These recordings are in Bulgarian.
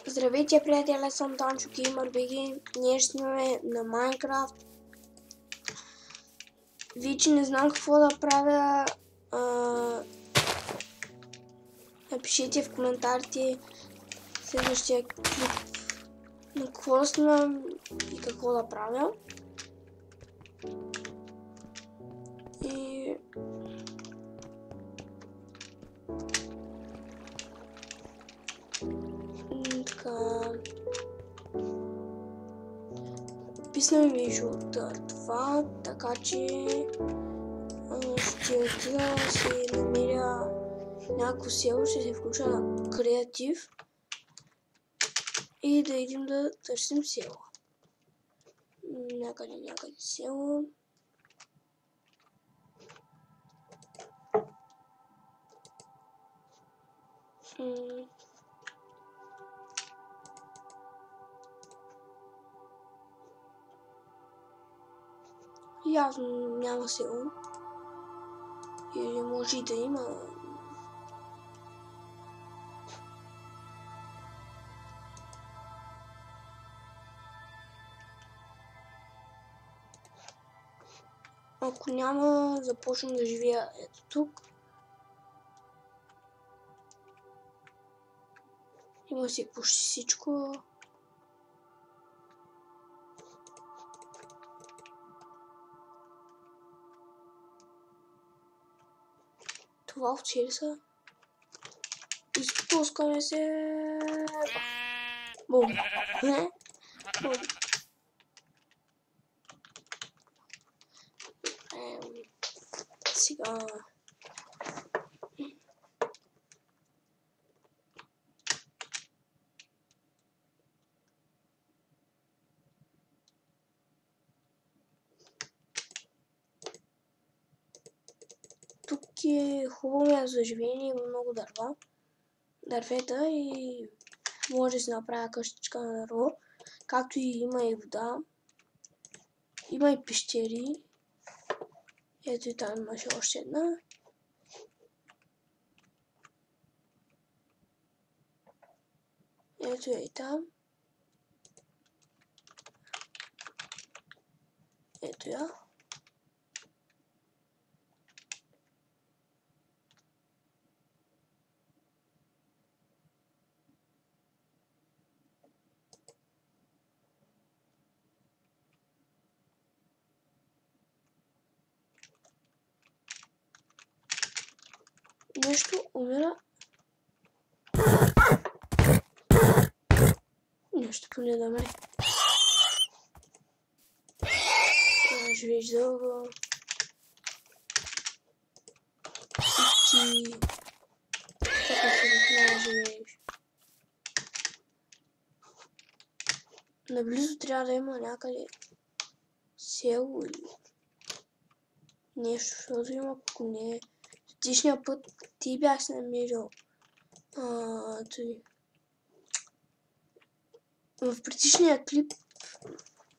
Здравейте, приятели, аз съм Данчо Геймър БГ. Ние ще снимаме на Майнкрафт. Вече не знам какво да правя. Напишете в коментарите следващия клип на какво да снимам и какво да правя. И така. Писна ми вижу това, така че ще отида да си намеря някакво село, ще се включа на креатив и да идем да търсим село. Някъде село. Явно няма село. Или може и да има. Ако няма, започвам да живея ето тук. Има си почти всичко. Това овце ли са? Изпускаме се. Бум. Не? Бум. Сега. Тук е хубаво място за живеене, има много дървета и може да си направя къщичка на дърво, както и има и вода, има и пещери. Ето и там имаше още една. Ето и там. Ето я. Нещо умира. Нещо поне да ме. Живееш дълго. И ти. Така ще живееш. Наблизо трябва да има някъде село или нещо, защото има коне. Предишния път ти бях се намерил. В предишния клип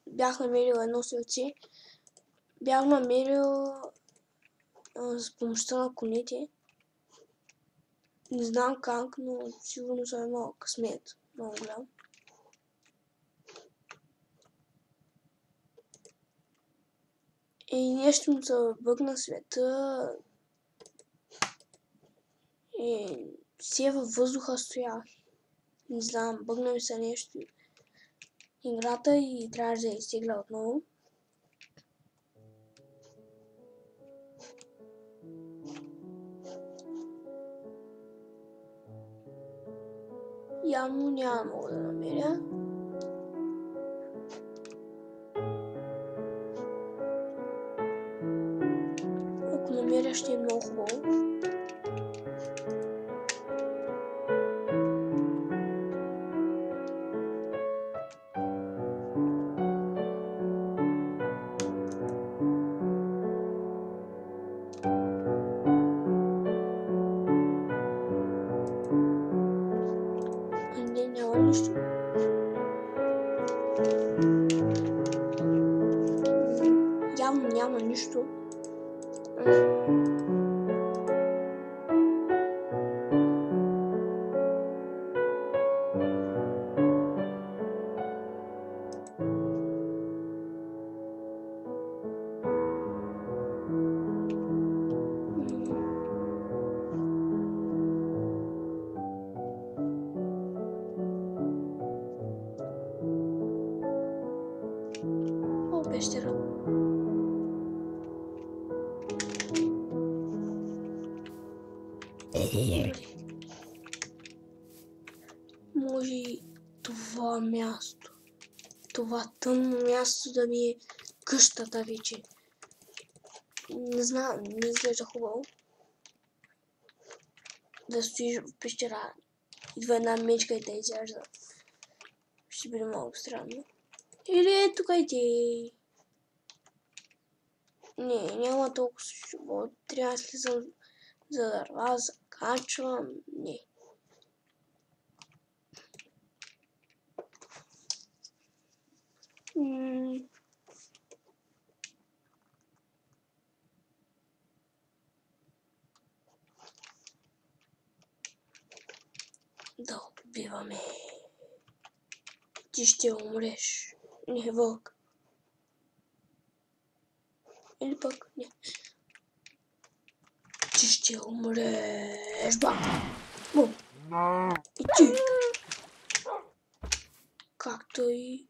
бях намерил едно селце. Бях намерил с помощта на конете. Не знам как, но сигурно съм имал късмет. Много голям. И нещо му се бъгна света. И все във въздуха стоях. Не знам, бъгна ми се нещо играта и трябваше да я изтегля отново. Явно няма много да намеря. Ако намеря, ще е много хубаво. Не, няма нищо. Явно няма нищо. пещера. Може и това място, това тъмно място да ми е къщата вече. Не знам, не изглежда хубаво. Да стоиш в пещера, идва една мечка и те изяжда. Ще бъде много странно. Или е тук и ти. Не, няма толкова живот. Трябва да слизам за дърва, закачвам. Не. Да убиваме. Ти ще умреш. Не, вълк. Или пък не. Ти ще умреш. Бум. И ти. Както и...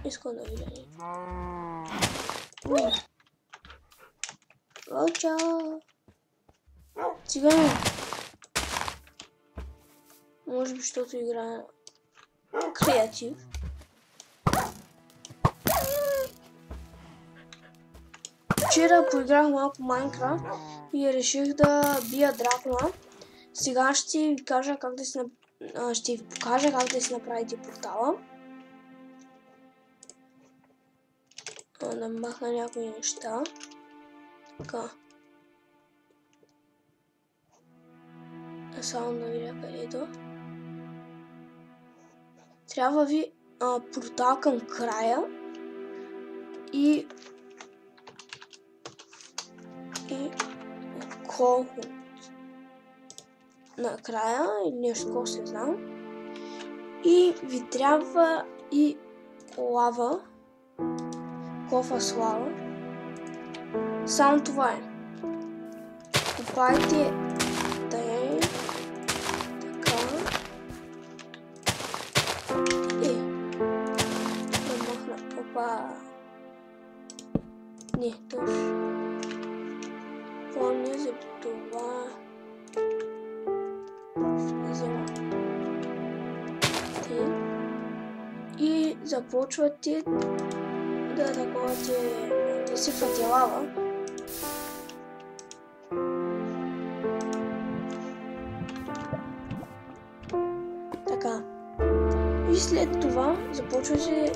Искам да видя. Вълча. Цигане. Може би, защото играя креатив. Вчера поиграх малко Майнкрафт и реших да бия дракона. Сега ще ви кажа как да си ще ви покажа как да си направите портала. Да махна някои неща. Така. Само да видя къде е то. Трябва ви портал към края и колко накрая или нещо такова се знам. И ви трябва и лава, кофа с лава. Само това е. Купайте тъй, така. Да махна. Опа. Не, точно. Помня за това. И започвате да таковате, да сипвате лава. Така. И след това започвате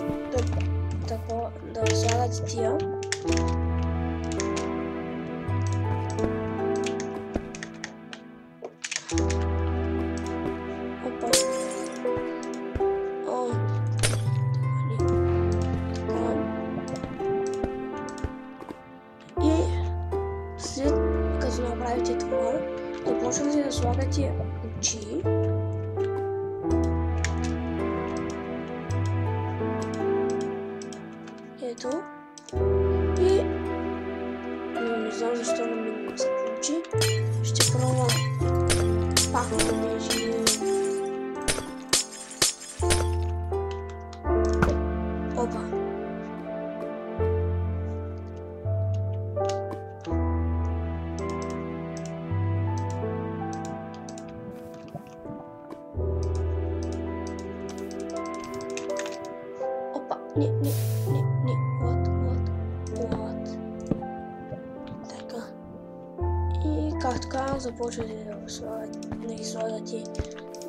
да слагате тия. Направите това, започвате да слагате очи. Ето. И не знам защо на мен не се получи. Ще пробвам пак да беше. Опа. Не. Вот. Така. И както казвам, започвате да ги слагате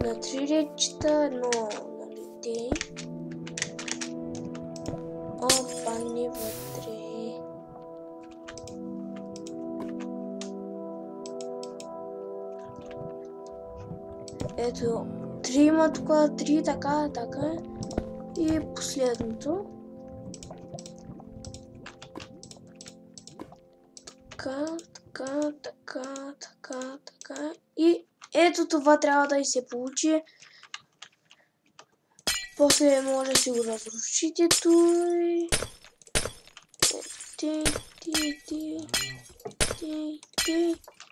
на 3 редчета, едно на лите. Опа, не вътре. Ето, 3 има тук, 3 така. И последното. Така. И ето това трябва да и се получи. После може да си го разрушите той.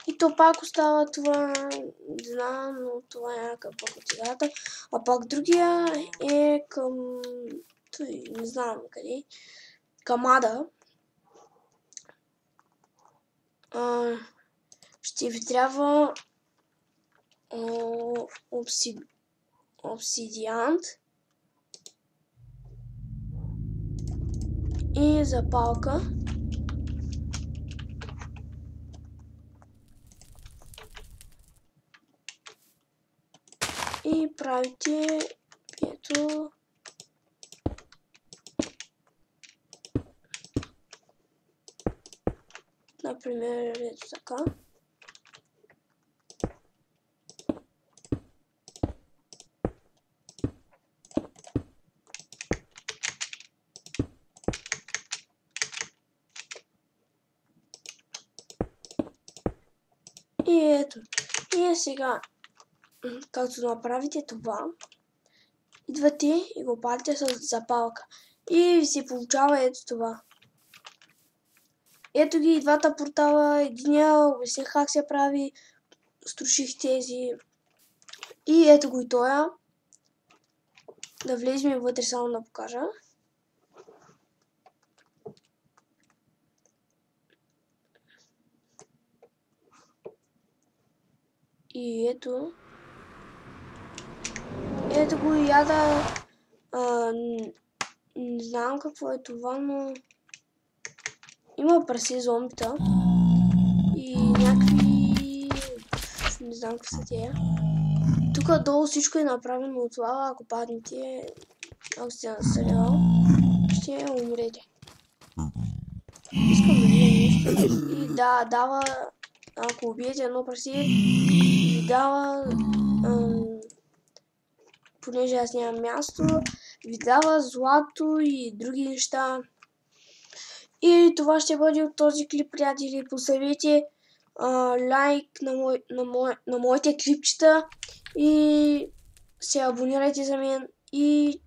И то пак остава това, не знам, но това е някакъв пък от играта. А пак другия е към... Той, не знам къде. камада, ще ви трябва обсидиант и запалка. И правите ето например ето така. И ето. И сега, както направите това, идвате и го палите с запалка. И се получава ето това. Ето ги и двата портала. Единия обясних как се прави. Струших тези. И ето го и тоя. Да влезем вътре само да покажа. И ето. Ето го и яда. Не знам какво е това, но има прасе зомбита. И някакви... не знам какво са тия. Тук долу всичко е направено от лава. Ако паднете, ако сте настрелял, ще умрете. Искам да видя нещо. И да, дава... Ако убиете едно прасе, ви дава... понеже аз нямам място, ви дава злато и други неща. И това ще бъде от този клип, приятели. Поставете лайк на моите клипчета и се абонирайте за мен. И